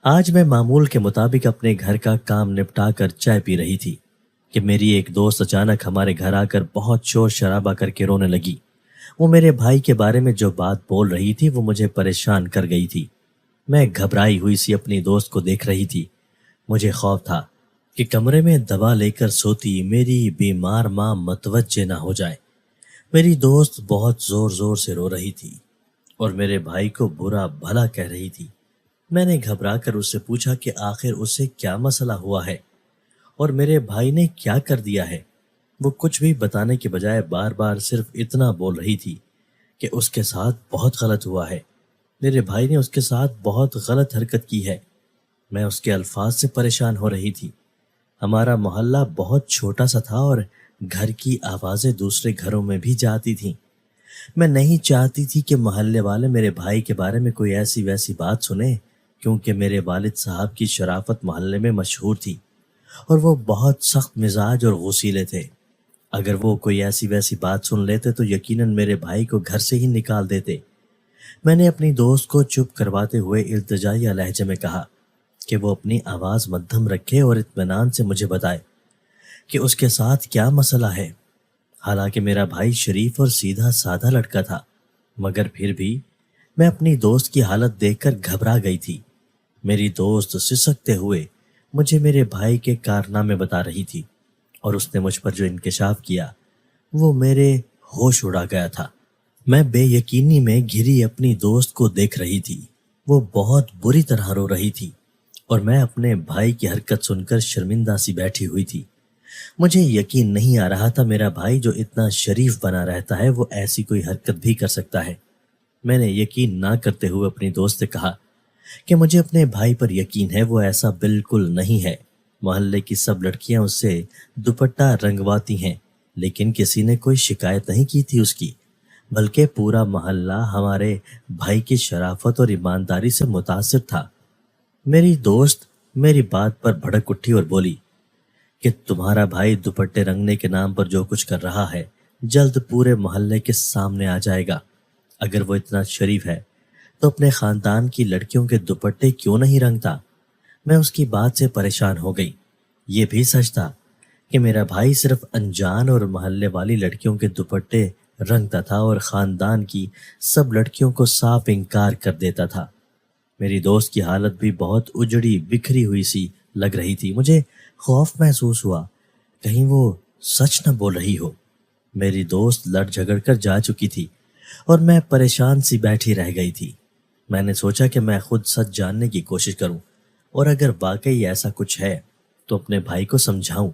آج میں معمول کے مطابق اپنے گھر کا کام نپٹا کر چائے پی رہی تھی کہ میری ایک دوست اچانک ہمارے گھر آ کر بہت شور شرابہ کر کے رونے لگی۔ وہ میرے بھائی کے بارے میں جو بات بول رہی تھی وہ مجھے پریشان کر گئی تھی۔ میں گھبرائی ہوئی سی اپنی دوست کو دیکھ رہی تھی۔ مجھے خوف تھا کہ کمرے میں دوا لے کر سوتی میری بیمار ماں متوجہ نہ ہو جائے۔ میری دوست بہت زور زور سے رو رہی تھی اور میرے بھائی کو برا بھلا کہہ رہی تھی۔ میں نے گھبرا کر اس سے پوچھا کہ آخر اسے کیا مسئلہ ہوا ہے اور میرے بھائی نے کیا کر دیا ہے۔ وہ کچھ بھی بتانے کے بجائے بار بار صرف اتنا بول رہی تھی کہ اس کے ساتھ بہت غلط ہوا ہے، میرے بھائی نے اس کے ساتھ بہت غلط حرکت کی ہے۔ میں اس کے الفاظ سے پریشان ہو رہی تھی۔ ہمارا محلہ بہت چھوٹا سا تھا اور گھر کی آوازیں دوسرے گھروں میں بھی جاتی تھیں۔ میں نہیں چاہتی تھی کہ محلے والے میرے بھائی کے بارے میں کوئی ایسی ویسی بات سنیں، کیونکہ میرے والد صاحب کی شرافت محلے میں مشہور تھی اور وہ بہت سخت مزاج اور غصیلے تھے۔ اگر وہ کوئی ایسی ویسی بات سن لیتے تو یقیناً میرے بھائی کو گھر سے ہی نکال دیتے۔ میں نے اپنی دوست کو چپ کرواتے ہوئے التجائیہ لہجے میں کہا کہ وہ اپنی آواز مدھم رکھے اور اطمینان سے مجھے بتائے کہ اس کے ساتھ کیا مسئلہ ہے۔ حالانکہ میرا بھائی شریف اور سیدھا سادہ لڑکا تھا، مگر پھر بھی میں اپنی دوست کی حالت دیکھ کر گھبرا گئی تھی۔ میری دوست سسکتے ہوئے مجھے میرے بھائی کے کارنامے بتا رہی تھی اور اس نے مجھ پر جو انکشاف کیا وہ میرے ہوش اڑا گیا تھا۔ میں بے یقینی میں گھری اپنی دوست کو دیکھ رہی تھی۔ وہ بہت بری طرح رو رہی تھی اور میں اپنے بھائی کی حرکت سن کر شرمندہ سی بیٹھی ہوئی تھی۔ مجھے یقین نہیں آ رہا تھا میرا بھائی جو اتنا شریف بنا رہتا ہے وہ ایسی کوئی حرکت بھی کر سکتا ہے۔ میں نے یقین نہ کرتے ہوئے اپنی دوست سے کہا کہ مجھے اپنے بھائی پر یقین ہے، وہ ایسا بالکل نہیں ہے۔ محلے کی سب لڑکیاں اس سے دوپٹہ رنگواتی ہیں، لیکن کسی نے کوئی شکایت نہیں کی تھی اس کی، بلکہ پورا محلہ ہمارے بھائی کی شرافت اور ایمانداری سے متاثر تھا۔ میری دوست میری بات پر بھڑک اٹھی اور بولی کہ تمہارا بھائی دوپٹے رنگنے کے نام پر جو کچھ کر رہا ہے جلد پورے محلے کے سامنے آ جائے گا۔ اگر وہ اتنا شریف ہے تو اپنے خاندان کی لڑکیوں کے دوپٹے کیوں نہیں رنگتا؟ میں اس کی بات سے پریشان ہو گئی۔ یہ بھی سچ تھا کہ میرا بھائی صرف انجان اور محلے والی لڑکیوں کے دوپٹے رنگتا تھا اور خاندان کی سب لڑکیوں کو صاف انکار کر دیتا تھا۔ میری دوست کی حالت بھی بہت اجڑی بکھری ہوئی سی لگ رہی تھی۔ مجھے خوف محسوس ہوا کہیں وہ سچ نہ بول رہی ہو۔ میری دوست لڑ جھگڑ کر جا چکی تھی اور میں پریشان سی بیٹھی رہ گئی تھی۔ میں نے سوچا کہ میں خود سچ جاننے کی کوشش کروں اور اگر واقعی ایسا کچھ ہے تو اپنے بھائی کو سمجھاؤں۔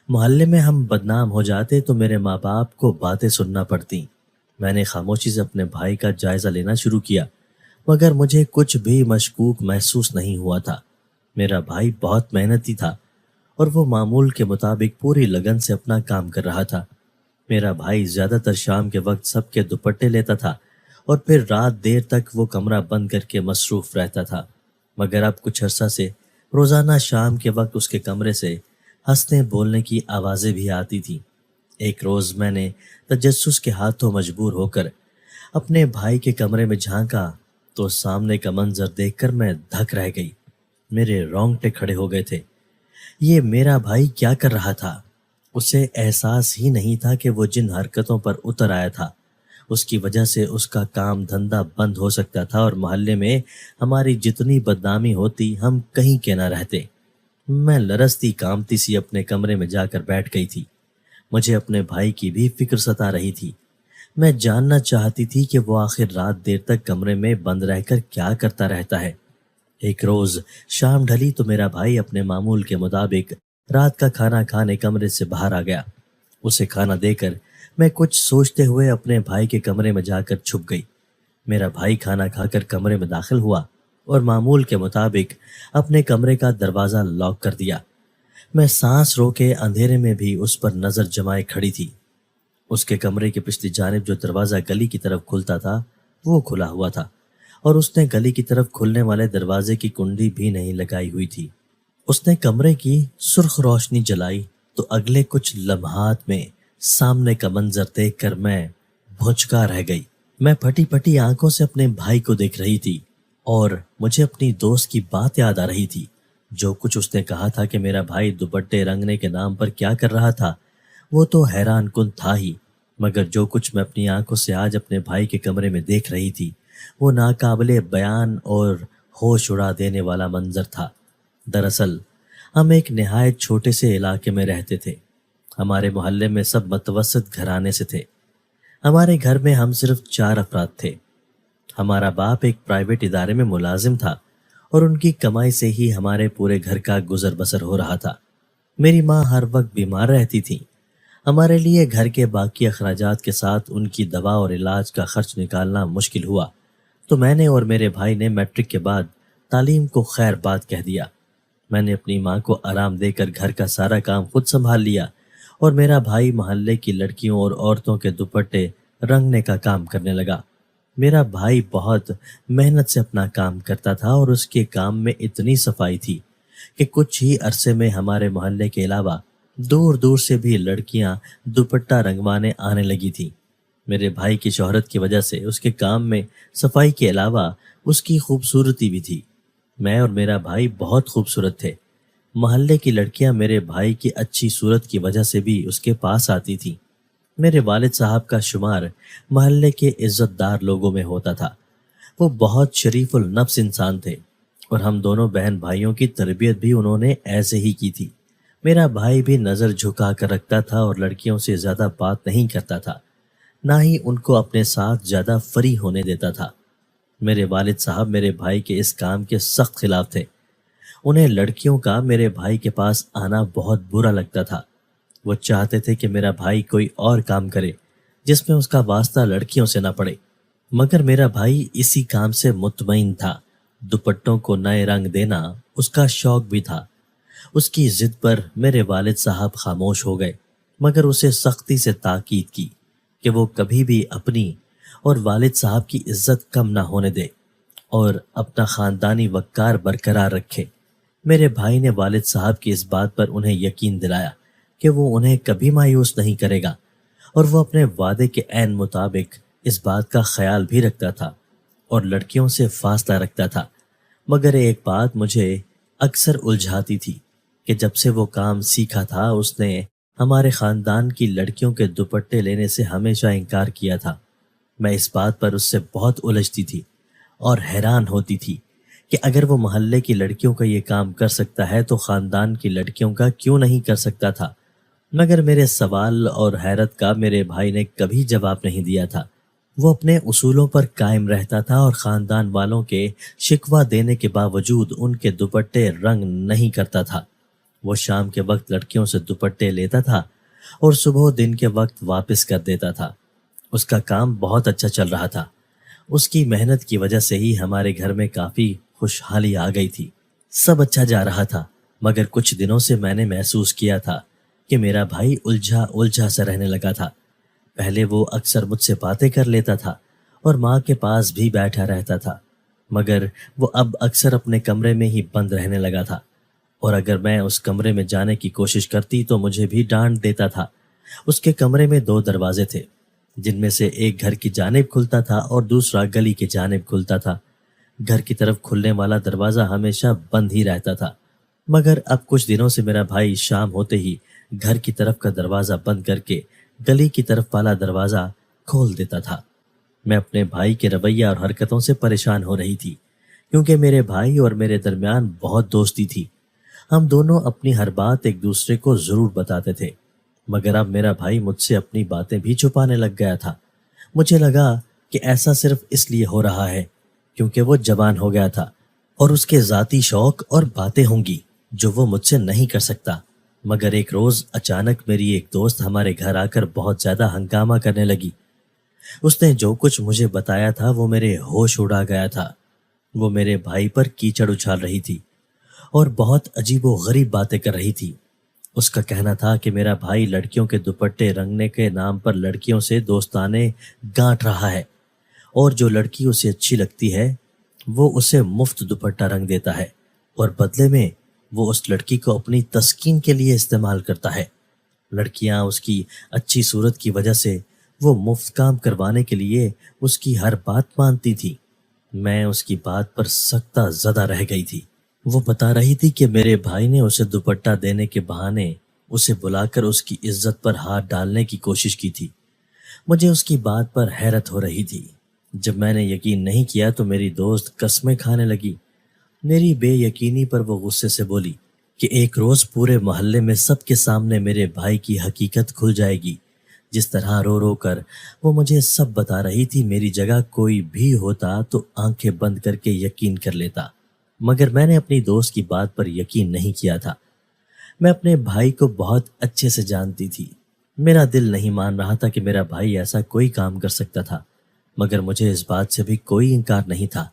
محلے میں ہم بدنام ہو جاتے تو میرے ماں باپ کو باتیں سننا پڑتی۔ میں نے خاموشی سے اپنے بھائی کا جائزہ لینا شروع کیا، مگر مجھے کچھ بھی مشکوک محسوس نہیں ہوا تھا۔ میرا بھائی بہت محنتی تھا اور وہ معمول کے مطابق پوری لگن سے اپنا کام کر رہا تھا۔ میرا بھائی زیادہ تر شام کے وقت سب کے دوپٹے لیتا تھا اور پھر رات دیر تک وہ کمرہ بند کر کے مصروف رہتا تھا، مگر اب کچھ عرصہ سے روزانہ شام کے وقت اس کے کمرے سے ہنسنے بولنے کی آوازیں بھی آتی تھیں۔ ایک روز میں نے تجسس کے ہاتھوں مجبور ہو کر اپنے بھائی کے کمرے میں جھانکا تو سامنے کا منظر دیکھ کر میں دھک رہ گئی۔ میرے رونگٹے کھڑے ہو گئے تھے۔ یہ میرا بھائی کیا کر رہا تھا؟ اسے احساس ہی نہیں تھا کہ وہ جن حرکتوں پر اتر آیا تھا اس کی وجہ سے اس کا کام دھندا بند ہو سکتا تھا اور محلے میں ہماری جتنی بدنامی ہوتی ہم کہیں کے نہ رہتے۔ میں لرزتی کامتی سی اپنے کمرے میں جا کر بیٹھ گئی تھی۔ مجھے اپنے بھائی کی بھی فکر ستا رہی تھی۔ میں جاننا چاہتی تھی کہ وہ آخر رات دیر تک کمرے میں بند رہ کر کیا کرتا رہتا ہے۔ ایک روز شام ڈھلی تو میرا بھائی اپنے معمول کے مطابق رات کا کھانا کھانے کمرے سے باہر آ گیا۔ اسے کھانا دے کر میں کچھ سوچتے ہوئے اپنے بھائی کے کمرے میں جا کر چھپ گئی۔ میرا بھائی کھانا کھا کر کمرے میں داخل ہوا اور معمول کے مطابق اپنے کمرے کا دروازہ لاک کر دیا۔ میں سانس روکے اندھیرے میں بھی اس پر نظر جمائے کھڑی تھی۔ اس کے کمرے کی پچھلی جانب جو دروازہ گلی کی طرف کھلتا تھا وہ کھلا ہوا تھا اور اس نے گلی کی طرف کھلنے والے دروازے کی کنڈی بھی نہیں لگائی ہوئی تھی۔ اس نے کمرے کی سرخ روشنی جلائی تو اگلے کچھ لمحات میں سامنے کا منظر دیکھ کر میں بھونچکا رہ گئی۔ میں پھٹی پھٹی آنکھوں سے اپنے بھائی کو دیکھ رہی تھی اور مجھے اپنی دوست کی بات یاد آ رہی تھی۔ جو کچھ اس نے کہا تھا کہ میرا بھائی دوپٹے رنگنے کے نام پر کیا کر رہا تھا، وہ تو حیران کن تھا ہی، مگر جو کچھ میں اپنی آنکھوں سے آج اپنے بھائی کے کمرے میں دیکھ رہی تھی، وہ ناقابل بیان اور ہوش اڑا دینے والا منظر تھا۔ دراصل ہم ایک نہایت چھوٹے سے علاقے میں رہتے تھے۔ ہمارے محلے میں سب متوسط گھرانے سے تھے۔ ہمارے گھر میں ہم صرف 4 افراد تھے۔ ہمارا باپ ایک پرائیویٹ ادارے میں ملازم تھا اور ان کی کمائی سے ہی ہمارے پورے گھر کا گزر بسر ہو رہا تھا۔ میری ماں ہر وقت بیمار رہتی تھی۔ ہمارے لیے گھر کے باقی اخراجات کے ساتھ ان کی دوا اور علاج کا خرچ نکالنا مشکل ہوا، تو میں نے اور میرے بھائی نے میٹرک کے بعد تعلیم کو خیر بات کہہ دیا۔ میں نے اپنی ماں کو آرام دے کر گھر کا سارا کام خود سنبھال لیا اور میرا بھائی محلے کی لڑکیوں اور عورتوں کے دوپٹے رنگنے کا کام کرنے لگا۔ میرا بھائی بہت محنت سے اپنا کام کرتا تھا اور اس کے کام میں اتنی صفائی تھی کہ کچھ ہی عرصے میں ہمارے محلے کے علاوہ دور دور سے بھی لڑکیاں دوپٹہ رنگوانے آنے لگی تھیں۔ میرے بھائی کی شہرت کی وجہ سے اس کے کام میں صفائی کے علاوہ اس کی خوبصورتی بھی تھی۔ میں اور میرا بھائی بہت خوبصورت تھے۔ محلے کی لڑکیاں میرے بھائی کی اچھی صورت کی وجہ سے بھی اس کے پاس آتی تھیں۔ میرے والد صاحب کا شمار محلے کے عزت دار لوگوں میں ہوتا تھا۔ وہ بہت شریف النفس انسان تھے اور ہم دونوں بہن بھائیوں کی تربیت بھی انہوں نے ایسے ہی کی تھی۔ میرا بھائی بھی نظر جھکا کر رکھتا تھا اور لڑکیوں سے زیادہ بات نہیں کرتا تھا، نہ ہی ان کو اپنے ساتھ زیادہ فری ہونے دیتا تھا۔ میرے والد صاحب میرے بھائی کے اس کام کے سخت خلاف تھے۔ انہیں لڑکیوں کا میرے بھائی کے پاس آنا بہت برا لگتا تھا۔ وہ چاہتے تھے کہ میرا بھائی کوئی اور کام کرے جس میں اس کا واسطہ لڑکیوں سے نہ پڑے، مگر میرا بھائی اسی کام سے مطمئن تھا۔ دوپٹوں کو نئے رنگ دینا اس کا شوق بھی تھا۔ اس کی ضد پر میرے والد صاحب خاموش ہو گئے، مگر اسے سختی سے تاکید کی کہ وہ کبھی بھی اپنی اور والد صاحب کی عزت کم نہ ہونے دے اور اپنا خاندانی وقار برقرار رکھے۔ میرے بھائی نے والد صاحب کی اس بات پر انہیں یقین دلایا کہ وہ انہیں کبھی مایوس نہیں کرے گا، اور وہ اپنے وعدے کے عین مطابق اس بات کا خیال بھی رکھتا تھا اور لڑکیوں سے فاصلہ رکھتا تھا۔ مگر ایک بات مجھے اکثر الجھاتی تھی کہ جب سے وہ کام سیکھا تھا اس نے ہمارے خاندان کی لڑکیوں کے دوپٹے لینے سے ہمیشہ انکار کیا تھا۔ میں اس بات پر اس سے بہت الجھتی تھی اور حیران ہوتی تھی کہ اگر وہ محلے کی لڑکیوں کا یہ کام کر سکتا ہے تو خاندان کی لڑکیوں کا کیوں نہیں کر سکتا تھا۔ مگر میرے سوال اور حیرت کا میرے بھائی نے کبھی جواب نہیں دیا تھا۔ وہ اپنے اصولوں پر قائم رہتا تھا اور خاندان والوں کے شکوہ دینے کے باوجود ان کے دوپٹے رنگ نہیں کرتا تھا۔ وہ شام کے وقت لڑکیوں سے دوپٹے لیتا تھا اور صبح دن کے وقت واپس کر دیتا تھا۔ اس کا کام بہت اچھا چل رہا تھا۔ اس کی محنت کی وجہ سے ہی ہمارے گھر میں کافی خوشحالی آ گئی تھی۔ سب اچھا جا رہا تھا، مگر کچھ دنوں سے میں نے محسوس کیا تھا کہ میرا بھائی الجھا سا رہنے لگا تھا۔ پہلے وہ اکثر مجھ سے باتیں کر لیتا تھا اور ماں کے پاس بھی بیٹھا رہتا تھا، مگر وہ اب اکثر اپنے کمرے میں ہی بند رہنے لگا تھا، اور اگر میں اس کمرے میں جانے کی کوشش کرتی تو مجھے بھی ڈانٹ دیتا تھا۔ اس کے کمرے میں 2 دروازے تھے، جن میں سے ایک گھر کی جانب کھلتا تھا اور دوسرا گلی کی جانب کھلتا تھا۔ گھر کی طرف کھلنے والا دروازہ ہمیشہ بند ہی رہتا تھا، مگر اب کچھ دنوں سے میرا بھائی شام ہوتے ہی گھر کی طرف کا دروازہ بند کر کے گلی کی طرف والا دروازہ کھول دیتا تھا۔ میں اپنے بھائی کے رویہ اور حرکتوں سے پریشان ہو رہی تھی، کیونکہ میرے بھائی اور میرے درمیان بہت دوستی تھی۔ ہم دونوں اپنی ہر بات ایک دوسرے کو ضرور بتاتے تھے، مگر اب میرا بھائی مجھ سے اپنی باتیں بھی چھپانے لگ گیا تھا۔ مجھے لگا کہ ایسا صرف اس لیے ہو رہا ہے کیونکہ وہ جوان ہو گیا تھا اور اس کے ذاتی شوق اور باتیں ہوں گی جو وہ مجھ سے نہیں کر سکتا۔ مگر ایک روز اچانک میری ایک دوست ہمارے گھر آ کر بہت زیادہ ہنگامہ کرنے لگی۔ اس نے جو کچھ مجھے بتایا تھا وہ میرے ہوش اڑا گیا تھا۔ وہ میرے بھائی پر کیچڑ اچھال رہی تھی اور بہت عجیب و غریب باتیں کر رہی تھی۔ اس کا کہنا تھا کہ میرا بھائی لڑکیوں کے دوپٹے رنگنے کے نام پر لڑکیوں سے دوستانے گانٹ رہا ہے، اور جو لڑکی اسے اچھی لگتی ہے وہ اسے مفت دوپٹہ رنگ دیتا ہے، اور بدلے میں وہ اس لڑکی کو اپنی تسکین کے لیے استعمال کرتا ہے۔ لڑکیاں اس کی اچھی صورت کی وجہ سے وہ مفت کام کروانے کے لیے اس کی ہر بات مانتی تھی۔ میں اس کی بات پر سختہ زدہ رہ گئی تھی۔ وہ بتا رہی تھی کہ میرے بھائی نے اسے دوپٹہ دینے کے بہانے اسے بلا کر اس کی عزت پر ہاتھ ڈالنے کی کوشش کی تھی۔ مجھے اس کی بات پر حیرت ہو رہی تھی۔ جب میں نے یقین نہیں کیا تو میری دوست قسمیں کھانے لگی۔ میری بے یقینی پر وہ غصے سے بولی کہ ایک روز پورے محلے میں سب کے سامنے میرے بھائی کی حقیقت کھل جائے گی۔ جس طرح رو رو کر وہ مجھے سب بتا رہی تھی، میری جگہ کوئی بھی ہوتا تو آنکھیں بند کر کے یقین کر لیتا، مگر میں نے اپنی دوست کی بات پر یقین نہیں کیا تھا۔ میں اپنے بھائی کو بہت اچھے سے جانتی تھی۔ میرا دل نہیں مان رہا تھا کہ میرا بھائی ایسا کوئی کام کر سکتا تھا، مگر مجھے اس بات سے بھی کوئی انکار نہیں تھا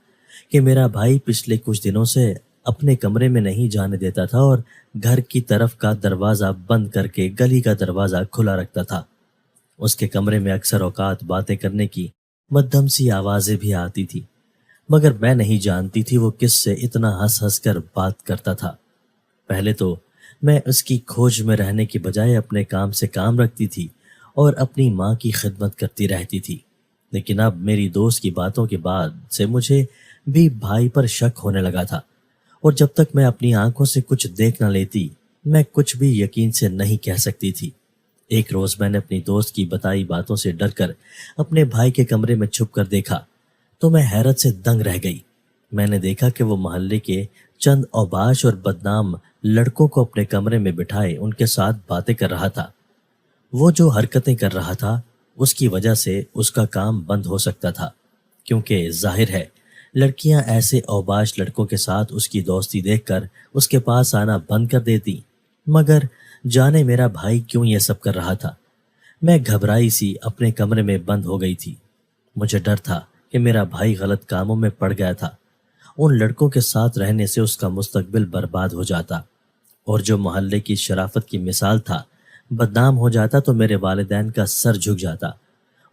کہ میرا بھائی پچھلے کچھ دنوں سے اپنے کمرے میں نہیں جانے دیتا تھا اور گھر کی طرف کا دروازہ بند کر کے گلی کا دروازہ کھلا رکھتا تھا۔ اس کے کمرے میں اکثر اوقات باتیں کرنے کی مدھم سی آوازیں بھی آتی تھی، مگر میں نہیں جانتی تھی وہ کس سے اتنا ہنس ہنس کر بات کرتا تھا۔ پہلے تو میں اس کی کھوج میں رہنے کی بجائے اپنے کام سے کام رکھتی تھی اور اپنی ماں کی خدمت کرتی رہتی تھی، لیکن اب میری دوست کی باتوں کے بعد سے مجھے بھی بھائی پر شک ہونے لگا تھا، اور جب تک میں اپنی آنکھوں سے کچھ دیکھ نہ لیتی میں کچھ بھی یقین سے نہیں کہہ سکتی تھی۔ ایک روز میں نے اپنی دوست کی بتائی باتوں سے ڈر کر اپنے بھائی کے کمرے میں چھپ کر دیکھا تو میں حیرت سے دنگ رہ گئی۔ میں نے دیکھا کہ وہ محلے کے چند اوباش اور بدنام لڑکوں کو اپنے کمرے میں بٹھائے ان کے ساتھ باتیں کر رہا تھا۔ وہ جو حرکتیں کر رہا تھا اس کی وجہ سے اس کا کام بند ہو سکتا تھا، کیونکہ ظاہر ہے لڑکیاں ایسے اوباش لڑکوں کے ساتھ اس کی دوستی دیکھ کر اس کے پاس آنا بند کر دیتی، مگر جانے میرا بھائی کیوں یہ سب کر رہا تھا۔ میں گھبرائی سی اپنے کمرے میں بند ہو گئی تھی۔ مجھے ڈر تھا کہ میرا بھائی غلط کاموں میں پڑ گیا تھا، ان لڑکوں کے ساتھ رہنے سے اس کا مستقبل برباد ہو جاتا، اور جو محلے کی شرافت کی مثال تھا بدنام ہو جاتا تو میرے والدین کا سر جھک جاتا،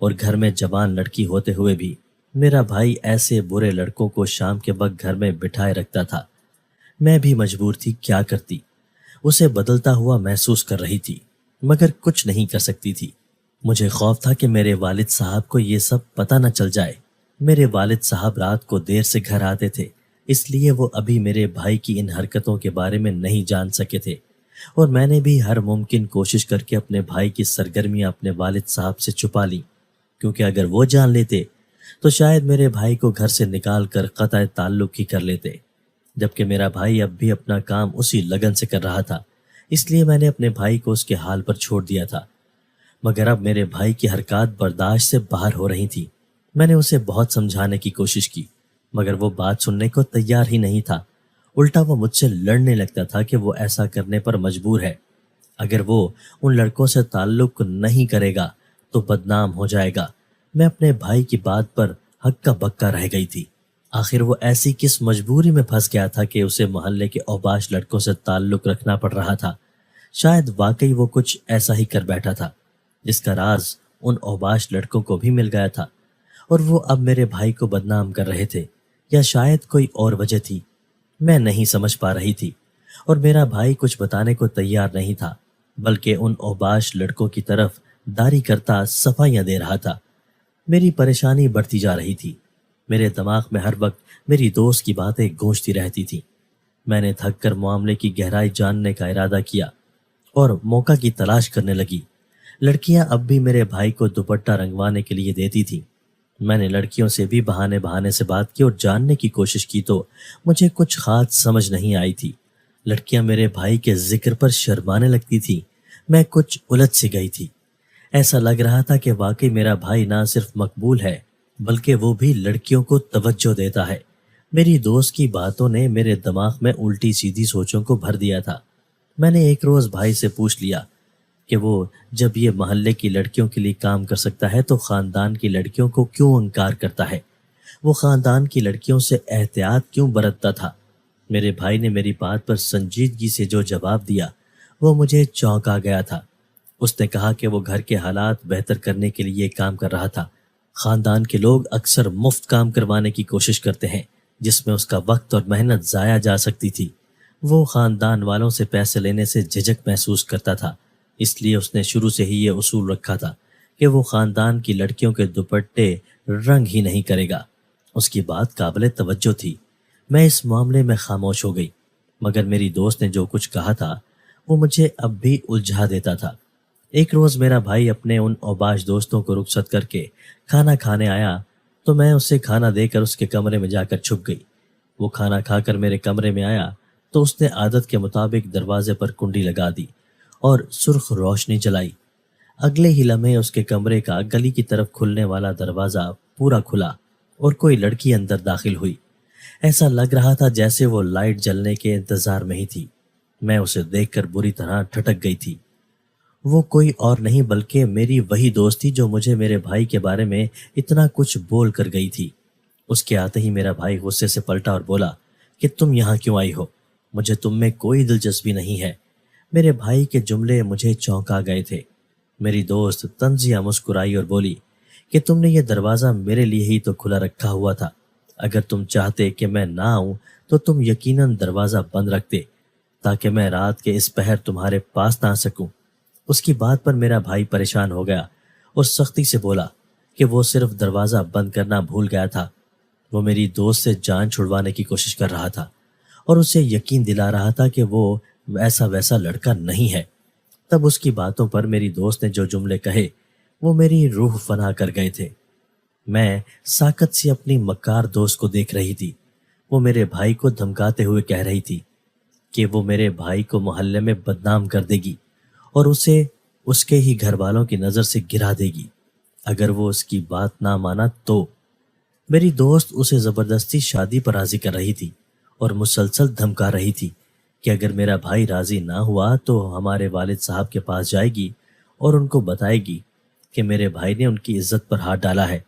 اور گھر میں جوان لڑکی ہوتے ہوئے بھی میرا بھائی ایسے برے لڑکوں کو شام کے وقت گھر میں بٹھائے رکھتا تھا۔ میں بھی مجبور تھی، کیا کرتی؟ اسے بدلتا ہوا محسوس کر رہی تھی، مگر کچھ نہیں کر سکتی تھی۔ مجھے خوف تھا کہ میرے والد صاحب کو یہ سب پتہ نہ چل جائے۔ میرے والد صاحب رات کو دیر سے گھر آتے تھے، اس لیے وہ ابھی میرے بھائی کی ان حرکتوں کے بارے میں نہیں جان سکے تھے، اور میں نے بھی ہر ممکن کوشش کر کے اپنے بھائی کی سرگرمیاں اپنے والد صاحب سے چھپا لی، کیونکہ اگر وہ جان لیتے تو شاید میرے بھائی کو گھر سے نکال کر قطع تعلق ہی کر لیتے۔ جبکہ میرا بھائی اب بھی اپنا کام اسی لگن سے کر رہا تھا، اس لیے میں نے اپنے بھائی کو اس کے حال پر چھوڑ دیا تھا۔ مگر اب میرے بھائی کی حرکات برداشت سے باہر ہو رہی تھی۔ میں نے اسے بہت سمجھانے کی کوشش کی، مگر وہ بات سننے کو تیار ہی نہیں تھا۔ الٹا وہ مجھ سے لڑنے لگتا تھا کہ وہ ایسا کرنے پر مجبور ہے۔ اگر وہ ان لڑکوں سے تعلق نہیں کرے گا تو بدنام ہو جائے گا۔ میں اپنے بھائی کی بات پر ہکا بکا رہ گئی تھی۔ آخر وہ ایسی کس مجبوری میں پھنس گیا تھا کہ اسے محلے کے اوباش لڑکوں سے تعلق رکھنا پڑ رہا تھا؟ شاید واقعی وہ کچھ ایسا ہی کر بیٹھا تھا جس کا راز ان اوباش لڑکوں کو بھی مل گیا تھا، اور وہ اب میرے بھائی کو بدنام کر رہے تھے، یا شاید کوئی اور وجہ تھی۔ میں نہیں سمجھ پا رہی تھی، اور میرا بھائی کچھ بتانے کو تیار نہیں تھا، بلکہ ان اوباش لڑکوں کی طرف داری کرتا صفائیاں دے رہا تھا۔ میری پریشانی بڑھتی جا رہی تھی۔ میرے دماغ میں ہر وقت میری دوست کی باتیں گونجتی رہتی تھیں۔ میں نے تھک کر معاملے کی گہرائی جاننے کا ارادہ کیا اور موقع کی تلاش کرنے لگی۔ لڑکیاں اب بھی میرے بھائی کو دوپٹہ رنگوانے کے لیے دیتی تھیں۔ میں نے لڑکیوں سے بھی بہانے سے بات کی اور جاننے کی کوشش کی تو مجھے کچھ خاص سمجھ نہیں آئی تھی۔ لڑکیاں میرے بھائی کے ذکر پر شرمانے لگتی تھیں۔ میں کچھ الجھ سی گئی تھی۔ ایسا لگ رہا تھا کہ واقعی میرا بھائی نہ صرف مقبول ہے بلکہ وہ بھی لڑکیوں کو توجہ دیتا ہے۔ میری دوست کی باتوں نے میرے دماغ میں الٹی سیدھی سوچوں کو بھر دیا تھا۔ میں نے ایک روز بھائی سے پوچھ لیا کہ وہ جب یہ محلے کی لڑکیوں کے لیے کام کر سکتا ہے تو خاندان کی لڑکیوں کو کیوں انکار کرتا ہے؟ وہ خاندان کی لڑکیوں سے احتیاط کیوں برتتا تھا؟ میرے بھائی نے میری بات پر سنجیدگی سے جو جواب دیا وہ مجھے چونکا گیا تھا۔ اس نے کہا کہ وہ گھر کے حالات بہتر کرنے کے لیے کام کر رہا تھا۔ خاندان کے لوگ اکثر مفت کام کروانے کی کوشش کرتے ہیں جس میں اس کا وقت اور محنت ضائع جا سکتی تھی۔ وہ خاندان والوں سے پیسے لینے سے جھجک محسوس کرتا تھا، اس لیے اس نے شروع سے ہی یہ اصول رکھا تھا کہ وہ خاندان کی لڑکیوں کے دوپٹے رنگ ہی نہیں کرے گا۔ اس کی بات قابل توجہ تھی۔ میں اس معاملے میں خاموش ہو گئی، مگر میری دوست نے جو کچھ کہا تھا وہ مجھے اب بھی الجھا دیتا تھا۔ ایک روز میرا بھائی اپنے ان اوباش دوستوں کو رخصت کر کے کھانا کھانے آیا تو میں اسے کھانا دے کر اس کے کمرے میں جا کر چھپ گئی۔ وہ کھانا کھا کر میرے کمرے میں آیا تو اس نے عادت کے مطابق دروازے پر کنڈی لگا دی اور سرخ روشنی جلائی۔ اگلے ہی لمحے اس کے کمرے کا گلی کی طرف کھلنے والا دروازہ پورا کھلا اور کوئی لڑکی اندر داخل ہوئی۔ ایسا لگ رہا تھا جیسے وہ لائٹ جلنے کے انتظار میں ہی تھی۔ میں اسے دیکھ کر بری طرح ٹھٹک گئی تھی۔ وہ کوئی اور نہیں بلکہ میری وہی دوست تھی جو مجھے میرے بھائی کے بارے میں اتنا کچھ بول کر گئی تھی۔ اس کے آتے ہی میرا بھائی غصے سے پلٹا اور بولا کہ تم یہاں کیوں آئی ہو؟ مجھے تم میں کوئی دلچسپی نہیں ہے۔ میرے بھائی کے جملے مجھے چونکا گئے تھے۔ میری دوست طنزیہ مسکرائی اور بولی کہ تم نے یہ دروازہ میرے لیے ہی تو کھلا رکھا ہوا تھا۔ اگر تم چاہتے کہ میں نہ آؤں تو تم یقیناً دروازہ بند رکھتے تاکہ میں رات کے اس پہر تمہارے پاس نہ آ سکوں۔ اس کی بات پر میرا بھائی پریشان ہو گیا اور سختی سے بولا کہ وہ صرف دروازہ بند کرنا بھول گیا تھا۔ وہ میری دوست سے جان چھڑوانے کی کوشش کر رہا تھا اور اسے یقین دلا رہا تھا کہ وہ ایسا ویسا لڑکا نہیں ہے۔ تب اس کی باتوں پر میری دوست نے جو جملے کہے وہ میری روح فنا کر گئے تھے۔ میں ساکت سے اپنی مکار دوست کو دیکھ رہی تھی۔ وہ میرے بھائی کو دھمکاتے ہوئے کہہ رہی تھی کہ وہ میرے بھائی کو محلے میں بدنام کر دے گی اور اسے اس کے ہی گھر والوں کی نظر سے گرا دے گی اگر وہ اس کی بات نہ مانا تو۔ میری دوست اسے زبردستی شادی پر راضی کر رہی تھی اور مسلسل دھمکا رہی تھی کہ اگر میرا بھائی راضی نہ ہوا تو ہمارے والد صاحب کے پاس جائے گی اور ان کو بتائے گی کہ میرے بھائی نے ان کی عزت پر ہاتھ ڈالا ہے۔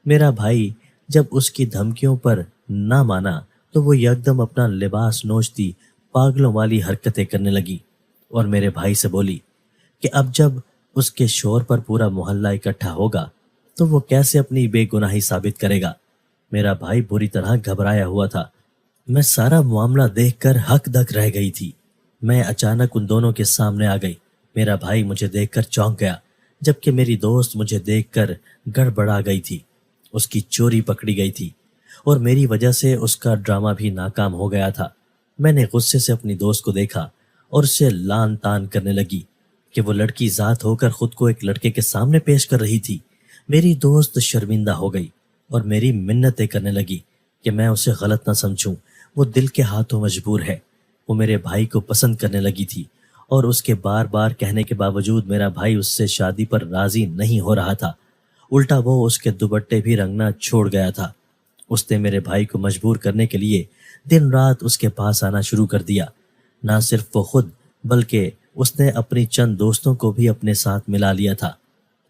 میرا بھائی جب اس کی دھمکیوں پر نہ مانا تو وہ یکدم اپنا لباس نوچتی پاگلوں والی حرکتیں کرنے لگی اور میرے بھائی سے بولی کہ اب جب اس کے شور پر پورا محلہ اکٹھا ہوگا تو وہ کیسے اپنی بے گناہی ثابت کرے گا۔ میرا بھائی بری طرح گھبرایا ہوا تھا۔ میں سارا معاملہ دیکھ کر ہک دک رہ گئی تھی۔ میں اچانک ان دونوں کے سامنے آ گئی۔ میرا بھائی مجھے دیکھ کر چونک گیا جبکہ میری دوست مجھے دیکھ کر گڑبڑا گئی تھی۔ اس کی چوری پکڑی گئی تھی اور میری وجہ سے اس کا ڈرامہ بھی ناکام ہو گیا تھا۔ میں نے غصے سے اپنی دوست کو دیکھا اور اسے لان تان کرنے لگی کہ وہ لڑکی ذات ہو کر خود کو ایک لڑکے کے سامنے پیش کر رہی تھی۔ میری دوست شرمندہ ہو گئی اور میری منتیں کرنے لگی کہ میں اسے غلط نہ سمجھوں، وہ دل کے ہاتھوں مجبور ہے۔ وہ میرے بھائی کو پسند کرنے لگی تھی اور اس کے بار بار کہنے کے باوجود میرا بھائی اس سے شادی پر راضی نہیں ہو رہا تھا۔ الٹا وہ اس کے دوپٹے بھی رنگنا چھوڑ گیا تھا۔ اس نے میرے بھائی کو مجبور کرنے کے لیے دن رات اس کے پاس آنا شروع کر دیا۔ نہ صرف وہ خود بلکہ اس نے اپنی چند دوستوں کو بھی اپنے ساتھ ملا لیا تھا۔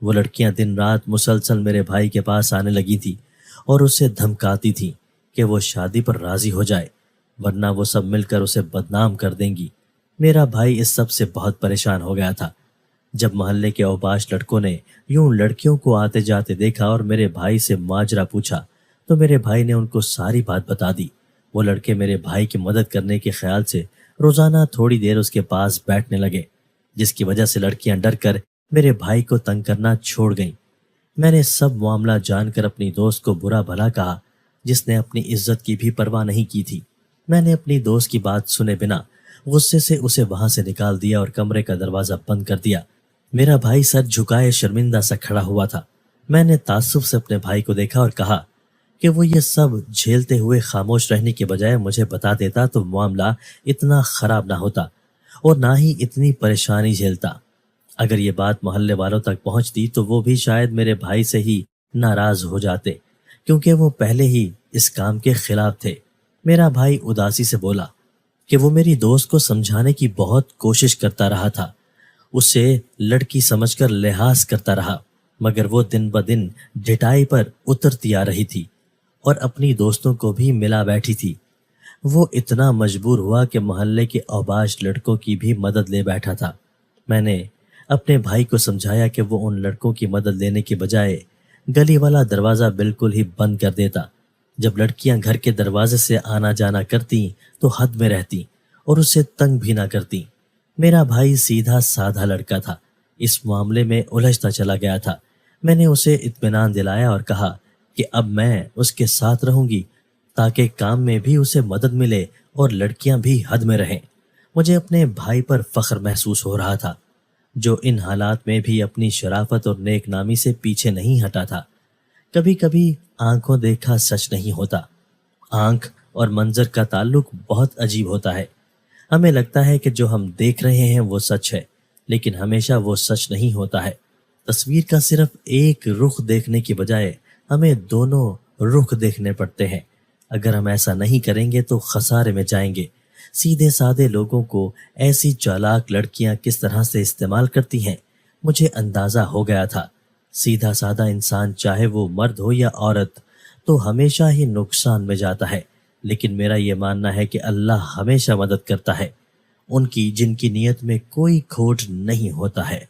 وہ لڑکیاں دن رات مسلسل میرے بھائی کے پاس آنے لگی تھی اور اسے دھمکاتی تھی کہ وہ شادی پر راضی ہو جائے ورنہ وہ سب مل کر اسے بدنام کر دیں گی۔ میرا بھائی اس سب سے بہت پریشان ہو گیا تھا۔ جب محلے کے اوباش لڑکوں نے یوں لڑکیوں کو آتے جاتے دیکھا اور میرے بھائی سے ماجرا پوچھا تو میرے بھائی نے ان کو ساری بات بتا دی۔ وہ لڑکے میرے بھائی کی مدد کرنے کے خیال سے روزانہ تھوڑی دیر اس کے پاس بیٹھنے لگے، جس کی وجہ سے لڑکیاں ڈر کر میرے بھائی کو تنگ کرنا چھوڑ گئیں۔ میں نے سب معاملہ جان کر اپنی دوست کو برا بھلا کہا جس نے اپنی عزت کی بھی پرواہ نہیں کی تھی۔ میں نے اپنی دوست کی بات سنے بنا غصے سے اسے وہاں سے نکال دیا اور کمرے کا دروازہ بند کر دیا۔ میرا بھائی سر جھکائے شرمندہ سا کھڑا ہوا تھا۔ میں نے تعصب سے اپنے بھائی کو دیکھا اور کہا کہ وہ یہ سب جھیلتے ہوئے خاموش رہنے کے بجائے مجھے بتا دیتا تو معاملہ اتنا خراب نہ ہوتا اور نہ ہی اتنی پریشانی جھیلتا۔ اگر یہ بات محلے والوں تک پہنچتی تو وہ بھی شاید میرے بھائی سے ہی ناراض ہو جاتے کیونکہ وہ پہلے ہی اس کام کے خلاف تھے۔ میرا بھائی اداسی سے بولا کہ وہ میری دوست کو سمجھانے کی بہت کوشش کرتا رہا تھا، اسے لڑکی سمجھ کر لحاظ کرتا رہا، مگر وہ دن بدن ڈٹائی پر اترتی آ رہی تھی اور اپنی دوستوں کو بھی ملا بیٹھی تھی۔ وہ اتنا مجبور ہوا کہ محلے کے اوباش لڑکوں کی بھی مدد لے بیٹھا تھا۔ میں نے اپنے بھائی کو سمجھایا کہ وہ ان لڑکوں کی مدد لینے کے بجائے گلی والا دروازہ بالکل ہی بند کر دیتا۔ جب لڑکیاں گھر کے دروازے سے آنا جانا کرتی تو حد میں رہتی اور اسے تنگ بھی نہ کرتی۔ میرا بھائی سیدھا سادھا لڑکا تھا، اس معاملے میں الجھتا چلا گیا تھا۔ میں نے اسے اطمینان دلایا اور کہا کہ اب میں اس کے ساتھ رہوں گی تاکہ کام میں بھی اسے مدد ملے اور لڑکیاں بھی حد میں رہیں۔ مجھے اپنے بھائی پر فخر محسوس ہو رہا تھا، جو ان حالات میں بھی اپنی شرافت اور نیک نامی سے پیچھے نہیں ہٹا تھا۔ کبھی کبھی آنکھوں دیکھا سچ نہیں ہوتا۔ آنکھ اور منظر کا تعلق بہت عجیب ہوتا ہے۔ ہمیں لگتا ہے کہ جو ہم دیکھ رہے ہیں وہ سچ ہے، لیکن ہمیشہ وہ سچ نہیں ہوتا ہے۔ تصویر کا صرف ایک رخ دیکھنے کی بجائے ہمیں دونوں رخ دیکھنے پڑتے ہیں۔ اگر ہم ایسا نہیں کریں گے تو خسارے میں جائیں گے۔ سیدھے سادے لوگوں کو ایسی چالاک لڑکیاں کس طرح سے استعمال کرتی ہیں، مجھے اندازہ ہو گیا تھا۔ سیدھا سادہ انسان چاہے وہ مرد ہو یا عورت تو ہمیشہ ہی نقصان میں جاتا ہے، لیکن میرا یہ ماننا ہے کہ اللہ ہمیشہ مدد کرتا ہے ان کی جن کی نیت میں کوئی کھوٹ نہیں ہوتا ہے۔